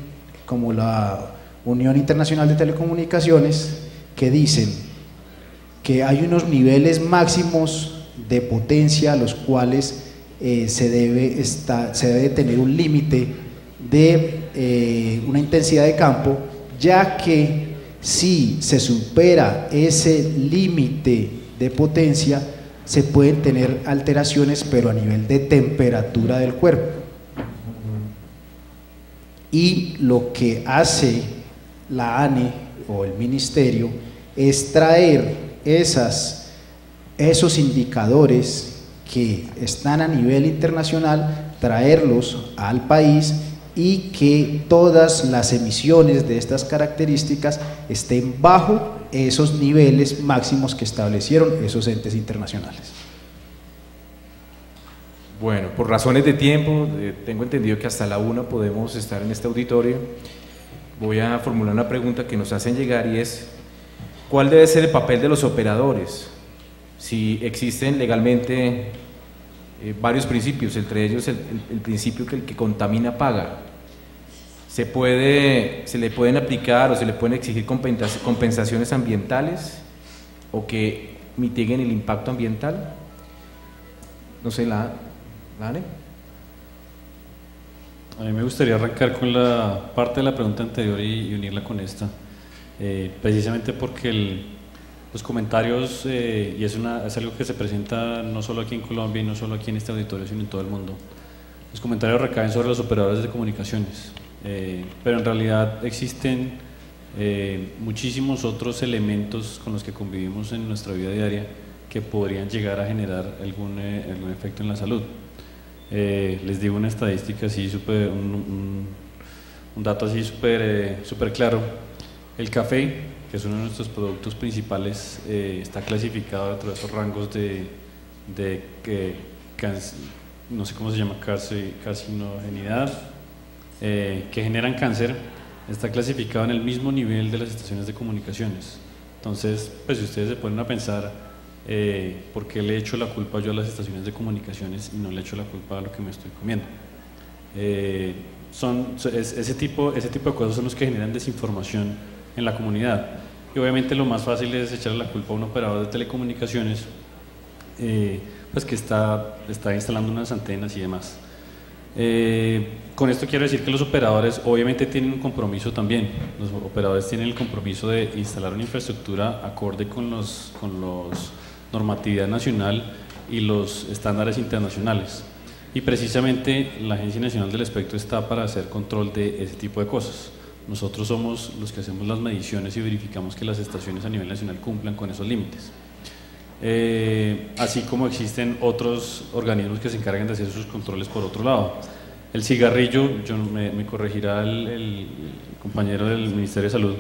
D: como la Unión Internacional de Telecomunicaciones, que dicen que hay unos niveles máximos de potencia a los cuales se debe tener un límite de una intensidad de campo, ya que si se supera ese límite de potencia se pueden tener alteraciones, pero a nivel de temperatura del cuerpo. Y lo que hace la ANE o el ministerio es traer esos indicadores que están a nivel internacional, traerlos al país y que todas las emisiones de estas características estén bajo esos niveles máximos que establecieron esos entes internacionales.
A: Bueno, por razones de tiempo, tengo entendido que hasta la 1 podemos estar en este auditorio. Voy a formular una pregunta que nos hacen llegar y es: ¿cuál debe ser el papel de los operadores? Si existen legalmente varios principios, entre ellos el principio que el que contamina paga. ¿Se le pueden aplicar o se le pueden exigir compensaciones ambientales o que mitiguen el impacto ambiental? No sé, ¿la ANE?
F: A mí me gustaría arrancar con la parte de la pregunta anterior y unirla con esta, precisamente porque los comentarios, y es algo que se presenta no solo aquí en Colombia y no solo aquí en este auditorio, sino en todo el mundo. Los comentarios recaen sobre los operadores de comunicaciones, pero en realidad existen muchísimos otros elementos con los que convivimos en nuestra vida diaria que podrían llegar a generar algún efecto en la salud. Les digo una estadística así, un dato así súper claro. El café, que es uno de nuestros productos principales, está clasificado dentro de esos rangos no sé cómo se llama, carcinogenidad, que generan cáncer. Está clasificado en el mismo nivel de las estaciones de comunicaciones. Entonces, pues si ustedes se ponen a pensar, ¿por qué le echo la culpa yo a las estaciones de comunicaciones y no le echo la culpa a lo que me estoy comiendo? Ese tipo de cosas son los que generan desinformación en la comunidad. Y obviamente lo más fácil es echarle la culpa a un operador de telecomunicaciones, pues que está instalando unas antenas y demás. Con esto quiero decir que los operadores obviamente tienen un compromiso también. Los operadores tienen el compromiso de instalar una infraestructura acorde con los normatividad nacional y los estándares internacionales. Y precisamente la Agencia Nacional del Espectro está para hacer control de ese tipo de cosas. Nosotros somos los que hacemos las mediciones y verificamos que las estaciones a nivel nacional cumplan con esos límites. Así como existen otros organismos que se encargan de hacer sus controles por otro lado. El cigarrillo, me corregirá el compañero del Ministerio de Salud,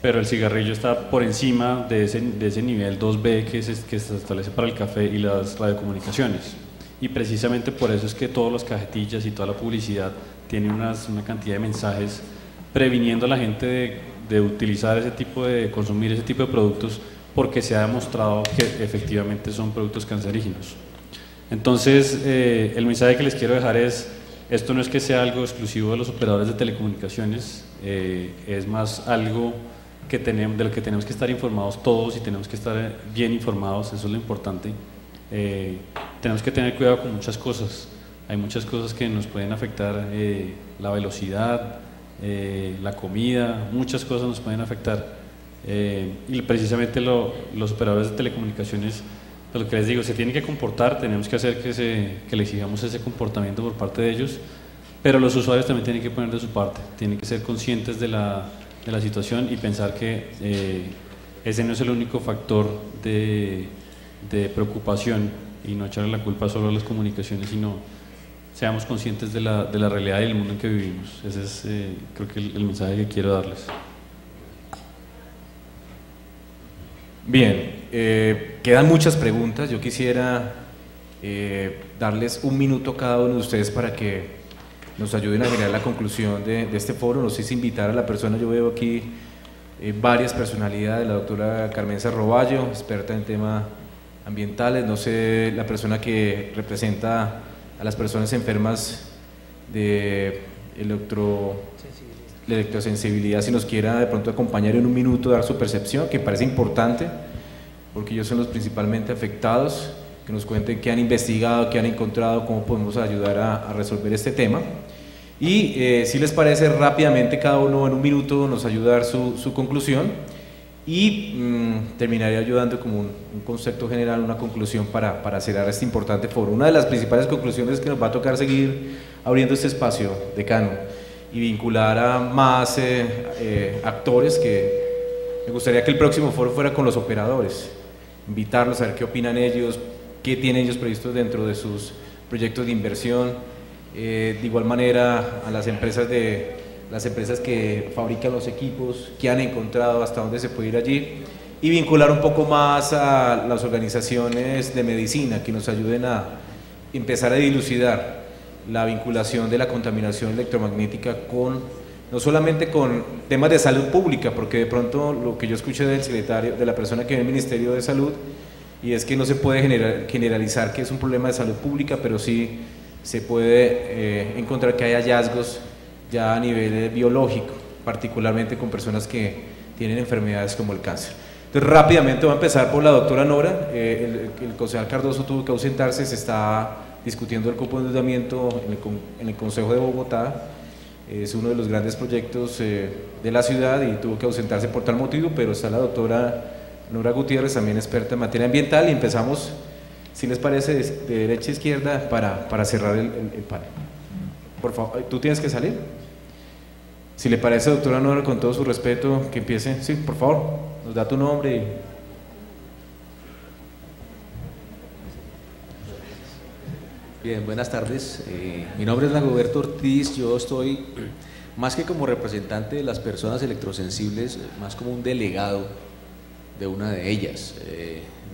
F: pero el cigarrillo está por encima de ese nivel 2B que se establece para el café y las radiocomunicaciones. Y precisamente por eso es que todas las cajetillas y toda la publicidad tiene una cantidad de mensajes previniendo a la gente de utilizar consumir ese tipo de productos, porque se ha demostrado que efectivamente son productos cancerígenos. Entonces, el mensaje que les quiero dejar es, esto no es que sea algo exclusivo de los operadores de telecomunicaciones, es más algo de lo que tenemos que estar informados todos y tenemos que estar bien informados, eso es lo importante. Tenemos que tener cuidado con muchas cosas, hay muchas cosas que nos pueden afectar, la velocidad, la comida, muchas cosas nos pueden afectar. Y precisamente los operadores de telecomunicaciones, lo que les digo, se tienen que comportar, tenemos que hacer que le exijamos ese comportamiento por parte de ellos, pero los usuarios también tienen que poner de su parte, tienen que ser conscientes de la situación y pensar que ese no es el único factor de preocupación, y no echarle la culpa solo a las comunicaciones, sino seamos conscientes de la realidad y del mundo en que vivimos. Ese es creo que el mensaje que quiero darles.
A: Bien, quedan muchas preguntas. Yo quisiera darles un minuto a cada uno de ustedes para que nos ayuden a generar la conclusión de este foro. No sé si invitar a la persona, yo veo aquí varias personalidades, la doctora Carmen Cerroballo, experta en temas ambientales, no sé, la persona que representa a las personas enfermas de electrosensibilidad, si nos quiera de pronto acompañar en un minuto, dar su percepción, que parece importante, porque ellos son los principalmente afectados, que nos cuenten qué han investigado, qué han encontrado, cómo podemos ayudar a resolver este tema. Y si les parece, rápidamente cada uno en un minuto nos ayuda a dar su conclusión y terminaré ayudando como un concepto general, una conclusión para cerrar este importante foro. Una de las principales conclusiones es que nos va a tocar seguir abriendo este espacio, decano, y vincular a más actores, que me gustaría que el próximo foro fuera con los operadores, invitarlos a ver qué opinan ellos, qué tienen ellos previstos dentro de sus proyectos de inversión, de igual manera a las empresas que fabrican los equipos, qué han encontrado, hasta dónde se puede ir allí, y vincular un poco más a las organizaciones de medicina que nos ayuden a empezar a dilucidar la vinculación de la contaminación electromagnética no solamente con temas de salud pública, porque de pronto lo que yo escuché del secretario, de la persona que ve el Ministerio de Salud, y es que no se puede generalizar que es un problema de salud pública, pero sí se puede encontrar que hay hallazgos ya a nivel biológico, particularmente con personas que tienen enfermedades como el cáncer. Entonces rápidamente voy a empezar por la doctora Nora. El concejal Cardoso tuvo que ausentarse, se está discutiendo el cupo de endeudamiento en el Consejo de Bogotá, es uno de los grandes proyectos de la ciudad y tuvo que ausentarse por tal motivo, pero está la doctora Nora Gutiérrez, también experta en materia ambiental, y empezamos, si les parece, de derecha a izquierda para cerrar el panel. Por favor, ¿tú tienes que salir? Si le parece, doctora Nora, con todo su respeto, que empiece. Sí, por favor, nos da tu nombre.
G: Bien, buenas tardes. Mi nombre es Dagoberto Ortiz. Yo estoy más que como representante de las personas electrosensibles, más como un delegado de una de ellas.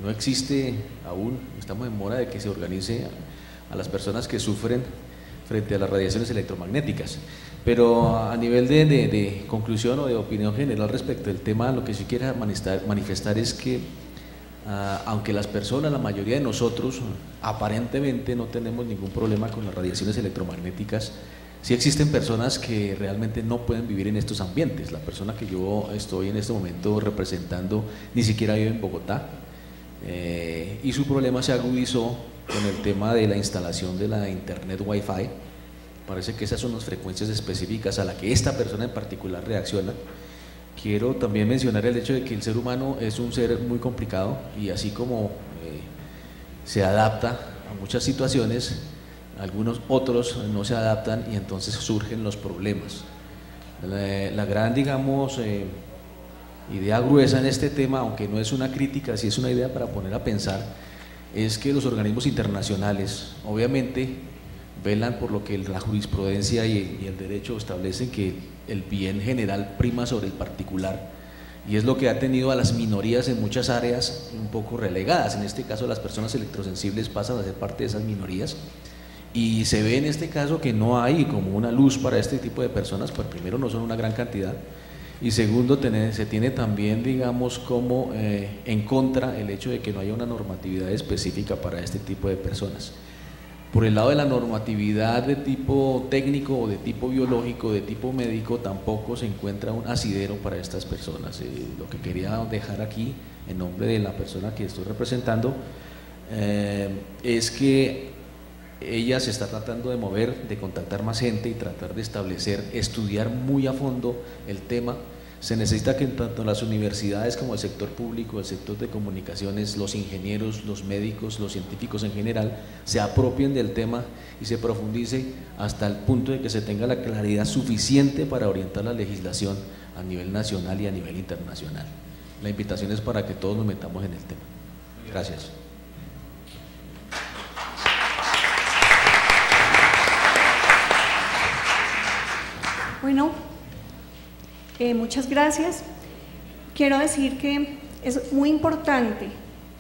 G: No existe aún, estamos en mora de que se organice a las personas que sufren frente a las radiaciones electromagnéticas. Pero a nivel de conclusión o de opinión general respecto del tema, lo que sí quiero manifestar es que aunque las personas, la mayoría de nosotros, aparentemente no tenemos ningún problema con las radiaciones electromagnéticas, sí existen personas que realmente no pueden vivir en estos ambientes. La persona que yo estoy en este momento representando ni siquiera vive en Bogotá, y su problema se agudizó con el tema de la instalación de la internet Wi-Fi. Parece que esas son las frecuencias específicas a las que esta persona en particular reacciona. Quiero también mencionar el hecho de que el ser humano es un ser muy complicado y así como se adapta a muchas situaciones, algunos otros no se adaptan y entonces surgen los problemas. La gran, digamos, idea gruesa en este tema, aunque no es una crítica, sí es una idea para poner a pensar, es que los organismos internacionales obviamente velan por lo que la jurisprudencia y el derecho establecen, que el bien general prima sobre el particular, y es lo que ha tenido a las minorías en muchas áreas un poco relegadas. En este caso las personas electrosensibles pasan a ser parte de esas minorías, y se ve en este caso que no hay como una luz para este tipo de personas. Pues primero no son una gran cantidad, y segundo se tiene también, digamos, como en contra el hecho de que no haya una normatividad específica para este tipo de personas. Por el lado de la normatividad de tipo técnico o de tipo biológico, de tipo médico, tampoco se encuentra un asidero para estas personas. Lo que quería dejar aquí en nombre de la persona que estoy representando es que ella se está tratando de mover, de contactar más gente y tratar de establecer, estudiar muy a fondo el tema. Se necesita que tanto las universidades como el sector público, el sector de comunicaciones, los ingenieros, los médicos, los científicos en general, se apropien del tema y se profundice hasta el punto de que se tenga la claridad suficiente para orientar la legislación a nivel nacional y a nivel internacional. La invitación es para que todos nos metamos en el tema. Gracias.
H: Bueno, muchas gracias. Quiero decir que es muy importante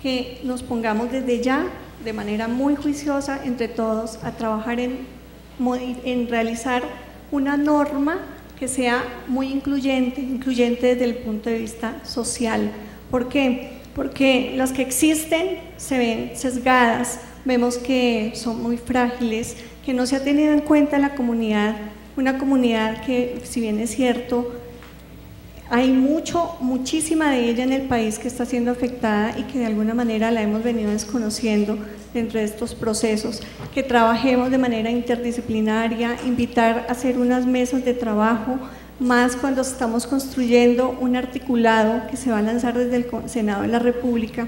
H: que nos pongamos desde ya, de manera muy juiciosa, entre todos, a trabajar en realizar una norma que sea muy incluyente desde el punto de vista social. ¿Por qué? Porque las que existen se ven sesgadas, vemos que son muy frágiles, que no se ha tenido en cuenta la comunidad, una comunidad que, si bien es cierto, hay muchísima de ella en el país que está siendo afectada y que de alguna manera la hemos venido desconociendo dentro de estos procesos, que trabajemos de manera interdisciplinaria, invitar a hacer unas mesas de trabajo, más cuando estamos construyendo un articulado que se va a lanzar desde el Senado de la República,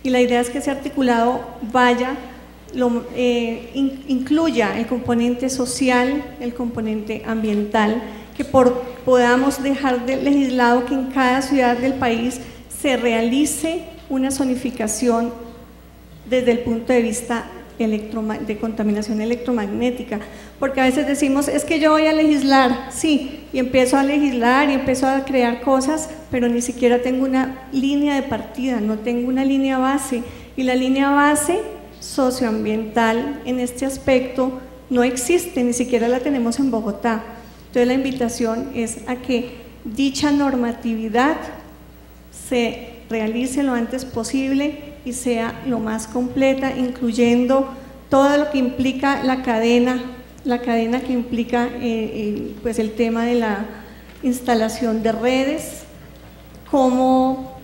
H: y la idea es que ese articulado incluya el componente social, el componente ambiental, que podamos dejar legislado que en cada ciudad del país se realice una zonificación desde el punto de vista de contaminación electromagnética, porque a veces decimos, es que yo voy a legislar, sí, y empiezo a legislar y empiezo a crear cosas, pero ni siquiera tengo una línea de partida, no tengo una línea base, y la línea base socioambiental en este aspecto no existe, ni siquiera la tenemos en Bogotá. Entonces la invitación es a que dicha normatividad se realice lo antes posible y sea lo más completa, incluyendo todo lo que implica la cadena que implica pues el tema de la instalación de redes, cómo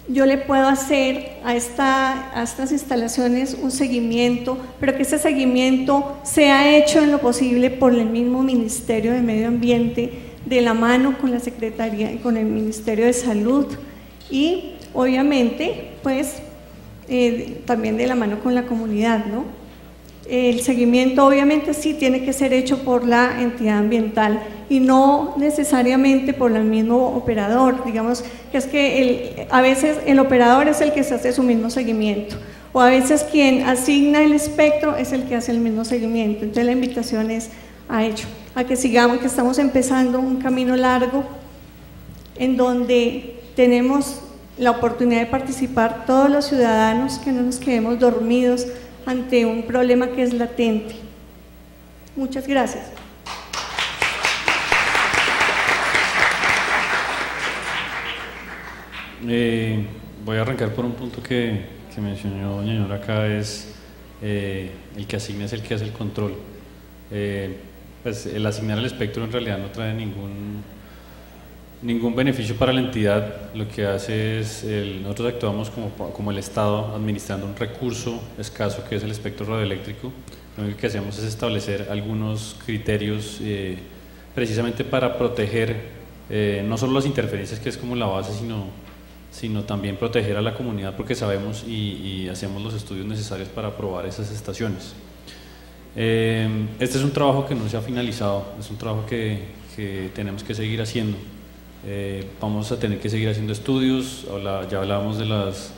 H: yo le puedo hacer a estas instalaciones un seguimiento, pero que ese seguimiento sea hecho en lo posible por el mismo Ministerio de Medio Ambiente, de la mano con la Secretaría y con el Ministerio de Salud, y obviamente pues también de la mano con la comunidad, ¿no? El seguimiento obviamente sí tiene que ser hecho por la entidad ambiental y no necesariamente por el mismo operador. Digamos que es que a veces el operador es el que se hace su mismo seguimiento, o a veces quien asigna el espectro es el que hace el mismo seguimiento. Entonces la invitación es a que sigamos, que estamos empezando un camino largo en donde tenemos la oportunidad de participar todos los ciudadanos, que no nos quedemos dormidos ante un problema que es latente. Muchas gracias.
F: Voy a arrancar por un punto que mencionó doña Nora acá, es el que asigna es el que hace el control. Pues el asignar el espectro en realidad no trae ningún beneficio para la entidad. Lo que hace es, nosotros actuamos como el Estado administrando un recurso escaso que es el espectro radioeléctrico. Lo único que hacemos es establecer algunos criterios precisamente para proteger no solo las interferencias, que es como la base, sino también proteger a la comunidad, porque sabemos y hacemos los estudios necesarios para aprobar esas estaciones. Este es un trabajo que no se ha finalizado, es un trabajo que tenemos que seguir haciendo. Vamos a tener que seguir haciendo estudios. Ya hablábamos de las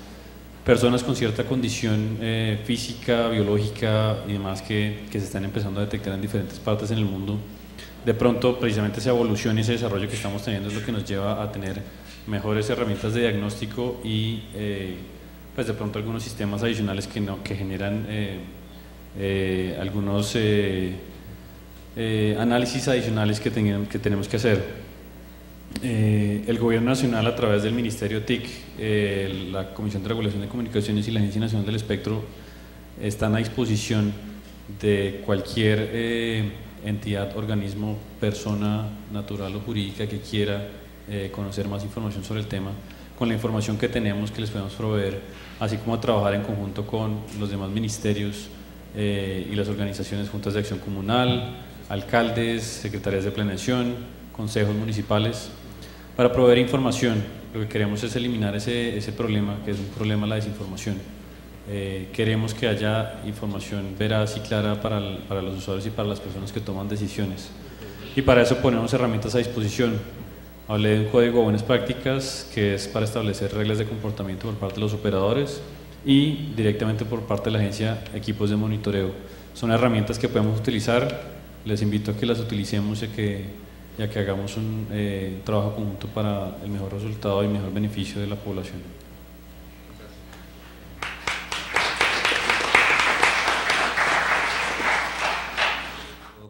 F: personas con cierta condición física, biológica y demás que se están empezando a detectar en diferentes partes en el mundo. De pronto, precisamente esa evolución y ese desarrollo que estamos teniendo es lo que nos lleva a tener mejores herramientas de diagnóstico y pues de pronto algunos sistemas adicionales que generan algunos análisis adicionales que tenemos que hacer. El Gobierno Nacional, a través del Ministerio TIC, la Comisión de Regulación de Comunicaciones y la Agencia Nacional del Espectro, están a disposición de cualquier entidad, organismo, persona natural o jurídica que quiera conocer más información sobre el tema, con la información que tenemos que les podemos proveer, así como a trabajar en conjunto con los demás ministerios y las organizaciones, juntas de acción comunal, alcaldes, secretarías de planeación, consejos municipales, para proveer información. Lo que queremos es eliminar ese problema, que es un problema, la desinformación. Queremos que haya información veraz y clara para los usuarios y para las personas que toman decisiones, y para eso ponemos herramientas a disposición. Hablé de un código de buenas prácticas que es para establecer reglas de comportamiento por parte de los operadores y directamente por parte de la agencia equipos de monitoreo. Son herramientas que podemos utilizar, les invito a que las utilicemos y a que hagamos un trabajo conjunto para el mejor resultado y mejor beneficio de la población.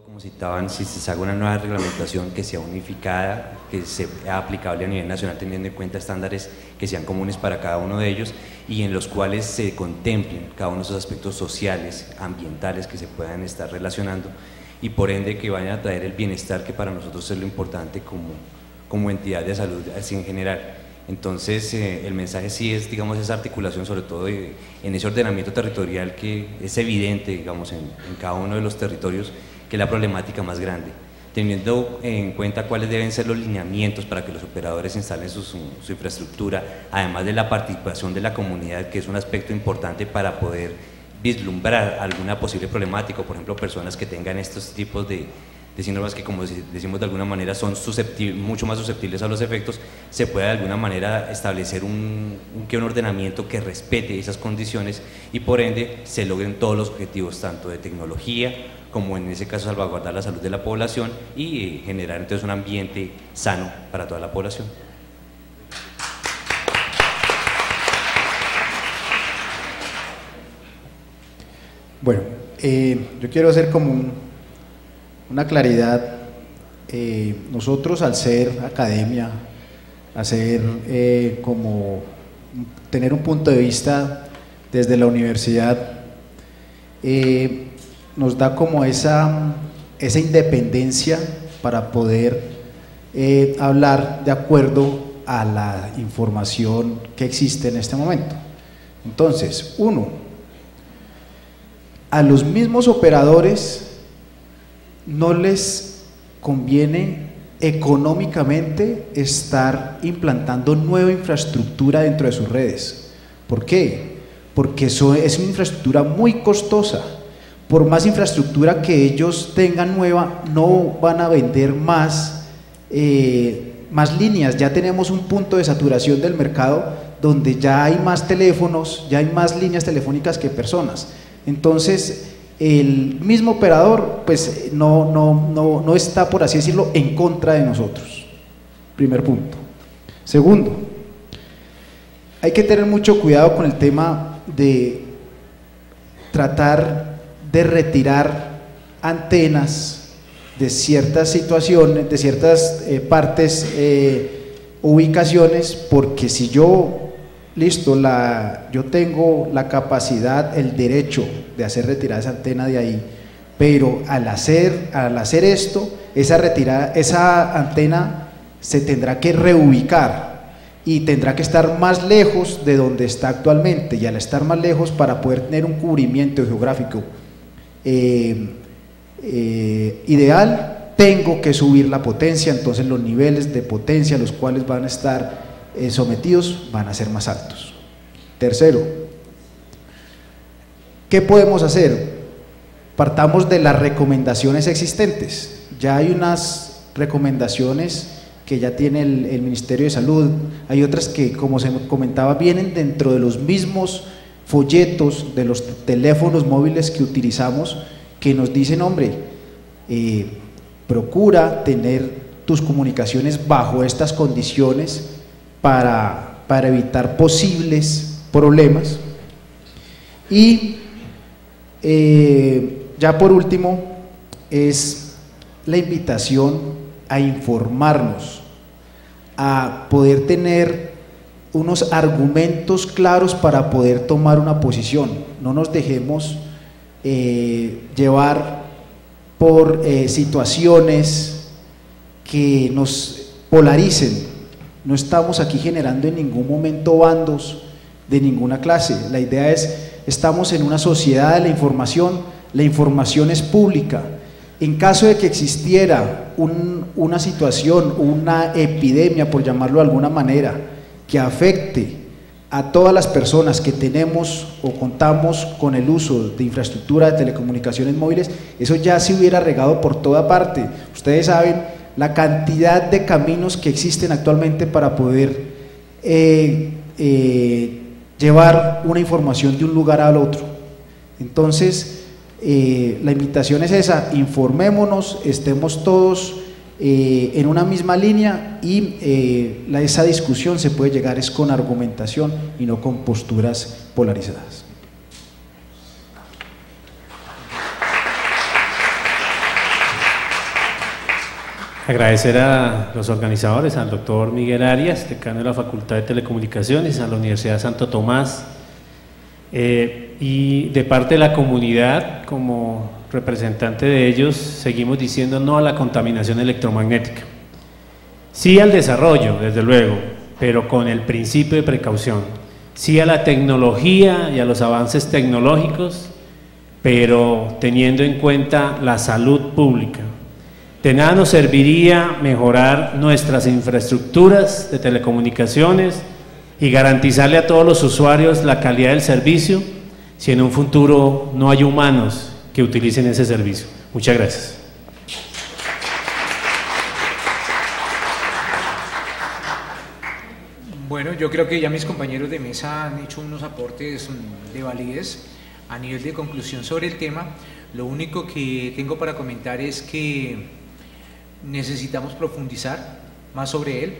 E: Como citaban, si se haga una nueva reglamentación que sea unificada, que sea aplicable a nivel nacional, teniendo en cuenta estándares que sean comunes para cada uno de ellos y en los cuales se contemplen cada uno de esos aspectos sociales, ambientales que se puedan estar relacionando, y por ende que vayan a traer el bienestar, que para nosotros es lo importante como entidad de salud así en general. Entonces el mensaje sí es, digamos, esa articulación, sobre todo en ese ordenamiento territorial que es evidente, digamos, en cada uno de los territorios, que es la problemática más grande, teniendo en cuenta cuáles deben ser los lineamientos para que los operadores instalen su infraestructura, además de la participación de la comunidad, que es un aspecto importante para poder vislumbrar alguna posible problemática, por ejemplo, personas que tengan estos tipos de síndromes que, como decimos de alguna manera, son mucho más susceptibles a los efectos, se puede de alguna manera establecer un ordenamiento que respete esas condiciones y por ende se logren todos los objetivos, tanto de tecnología como en ese caso salvaguardar la salud de la población y generar entonces un ambiente sano para toda la población.
D: Bueno, yo quiero hacer como una claridad. Nosotros, al ser academia, tener un punto de vista desde la universidad, nos da como esa independencia para poder hablar de acuerdo a la información que existe en este momento. Entonces, a los mismos operadores no les conviene económicamente estar implantando nueva infraestructura dentro de sus redes. ¿Por qué? Porque eso es una infraestructura muy costosa, por más infraestructura que ellos tengan nueva, no van a vender más líneas. Ya tenemos un punto de saturación del mercado donde ya hay más teléfonos, ya hay más líneas telefónicas que personas. Entonces, el mismo operador pues no está, por así decirlo, en contra de nosotros. Primer punto. Segundo, hay que tener mucho cuidado con el tema de tratar de retirar antenas de ciertas situaciones, de ciertas partes, ubicaciones, porque si yo yo tengo la capacidad, el derecho de hacer retirar esa antena de ahí, pero al hacer esto, esa antena se tendrá que reubicar y tendrá que estar más lejos de donde está actualmente, y al estar más lejos, para poder tener un cubrimiento geográfico ideal, tengo que subir la potencia. Entonces los niveles de potencia a los cuales van a estar sometidos van a ser más altos. Tercero, ¿qué podemos hacer? Partamos de las recomendaciones existentes. Ya hay unas recomendaciones que ya tiene el Ministerio de Salud, hay otras que, como se comentaba, vienen dentro de los mismos folletos de los teléfonos móviles que utilizamos, que nos dicen, hombre, procura tener tus comunicaciones bajo estas condiciones para evitar posibles problemas. Y ya por último es la invitación a informarnos, a poder tener unos argumentos claros para poder tomar una posición. No nos dejemos llevar por situaciones que nos polaricen. No estamos aquí generando en ningún momento bandos de ninguna clase. La idea es, estamos en una sociedad de la información es pública. En caso de que existiera una situación, una epidemia, por llamarlo de alguna manera, que afecte a todas las personas que tenemos o contamos con el uso de infraestructura de telecomunicaciones móviles, eso ya se hubiera regado por toda parte. Ustedes saben la cantidad de caminos que existen actualmente para poder llevar una información de un lugar al otro. Entonces, la invitación es esa: informémonos, estemos todos en una misma línea, y esa discusión se puede llegar es con argumentación y no con posturas polarizadas.
C: Agradecer a los organizadores, al doctor Miguel Arias, decano de la Facultad de Telecomunicaciones, a la Universidad de Santo Tomás, y de parte de la comunidad, como representante de ellos, seguimos diciendo no a la contaminación electromagnética. Sí al desarrollo, desde luego, pero con el principio de precaución. Sí a la tecnología y a los avances tecnológicos, pero teniendo en cuenta la salud pública. De nada nos serviría mejorar nuestras infraestructuras de telecomunicaciones y garantizarle a todos los usuarios la calidad del servicio si en un futuro no hay humanos que utilicen ese servicio. Muchas gracias.
B: Bueno, yo creo que ya mis compañeros de mesa han hecho unos aportes de validez a nivel de conclusión sobre el tema. Lo único que tengo para comentar es que necesitamos profundizar más sobre él.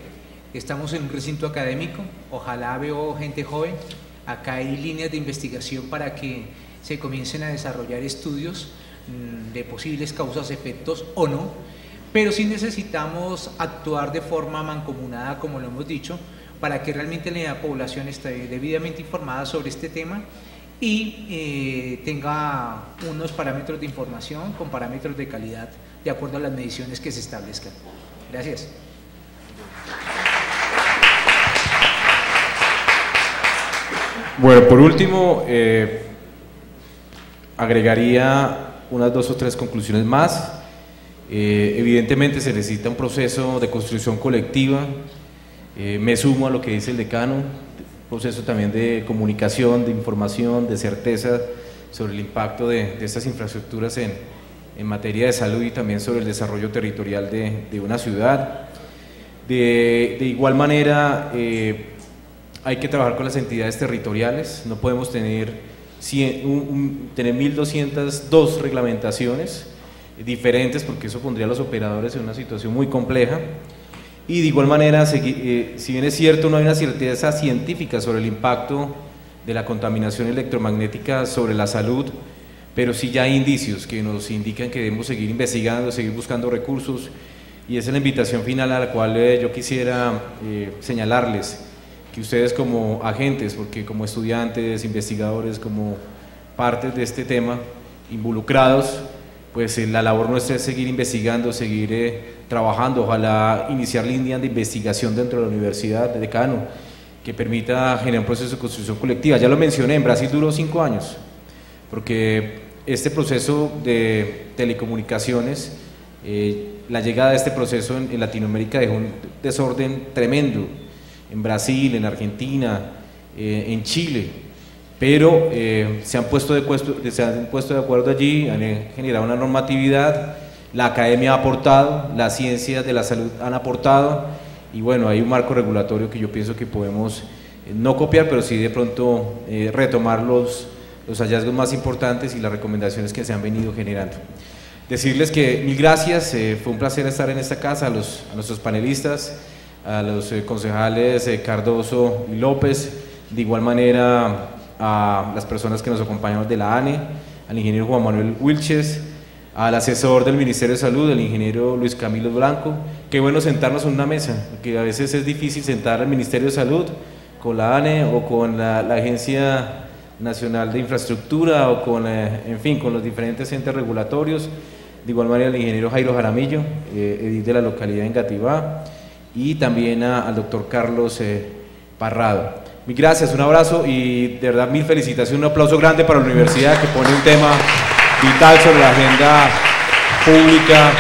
B: Estamos en un recinto académico, ojalá veo gente joven. Acá hay líneas de investigación para que se comiencen a desarrollar estudios de posibles causas, efectos o no, pero sí necesitamos actuar de forma mancomunada, como lo hemos dicho, para que realmente la población esté debidamente informada sobre este tema y tenga unos parámetros de información con parámetros de calidad de acuerdo a las mediciones que se establezcan. Gracias.
A: Bueno, por último, agregaría unas 2 o 3 conclusiones más. Evidentemente se necesita un proceso de construcción colectiva. Me sumo a lo que dice el decano, un proceso también de comunicación, de información, de certeza sobre el impacto de estas infraestructuras en materia de salud y también sobre el desarrollo territorial de una ciudad. De igual manera, hay que trabajar con las entidades territoriales, no podemos tener 1.202 reglamentaciones diferentes, porque eso pondría a los operadores en una situación muy compleja. Y de igual manera, si bien es cierto, no hay una certeza científica sobre el impacto de la contaminación electromagnética sobre la salud, pero sí ya hay indicios que nos indican que debemos seguir investigando, seguir buscando recursos, y esa es la invitación final a la cual yo quisiera señalarles que ustedes como agentes, porque como estudiantes, investigadores, como partes de este tema, involucrados, pues la labor nuestra es seguir investigando, seguir trabajando, ojalá iniciar líneas de investigación dentro de la universidad, de decano, que permita generar un proceso de construcción colectiva. Ya lo mencioné, en Brasil duró 5 años, porque este proceso de telecomunicaciones, la llegada de este proceso en Latinoamérica dejó un desorden tremendo, en Brasil, en Argentina, en Chile, pero se han puesto de acuerdo allí, han generado una normatividad, la academia ha aportado, las ciencias de la salud han aportado, y bueno, hay un marco regulatorio que yo pienso que podemos no copiar, pero sí de pronto retomar los hallazgos más importantes y las recomendaciones que se han venido generando. Decirles que mil gracias, fue un placer estar en esta casa, a nuestros panelistas, a los concejales Cardoso y López, de igual manera a las personas que nos acompañan de la ANE, al ingeniero Juan Manuel Wilches, al asesor del Ministerio de Salud, el ingeniero Luis Camilo Blanco. Qué bueno sentarnos en una mesa, porque a veces es difícil sentar al Ministerio de Salud con la ANE o con la Agencia Nacional de Infraestructura o con, en fin, con los diferentes entes regulatorios. De igual manera el ingeniero Jairo Jaramillo, edil de la localidad de Engativá, y también al doctor Carlos Parrado. Mil gracias, un abrazo y de verdad mil felicitaciones, un aplauso grande para la universidad que pone un tema vital sobre la agenda pública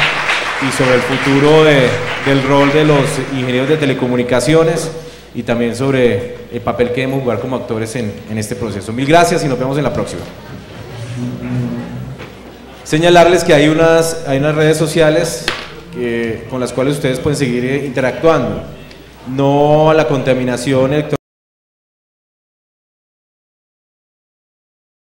A: y sobre el futuro del rol de los ingenieros de telecomunicaciones y también sobre el papel que debemos jugar como actores en este proceso. Mil gracias y nos vemos en la próxima. Señalarles que hay unas redes sociales con las cuales ustedes pueden seguir interactuando. No a la contaminación electrónica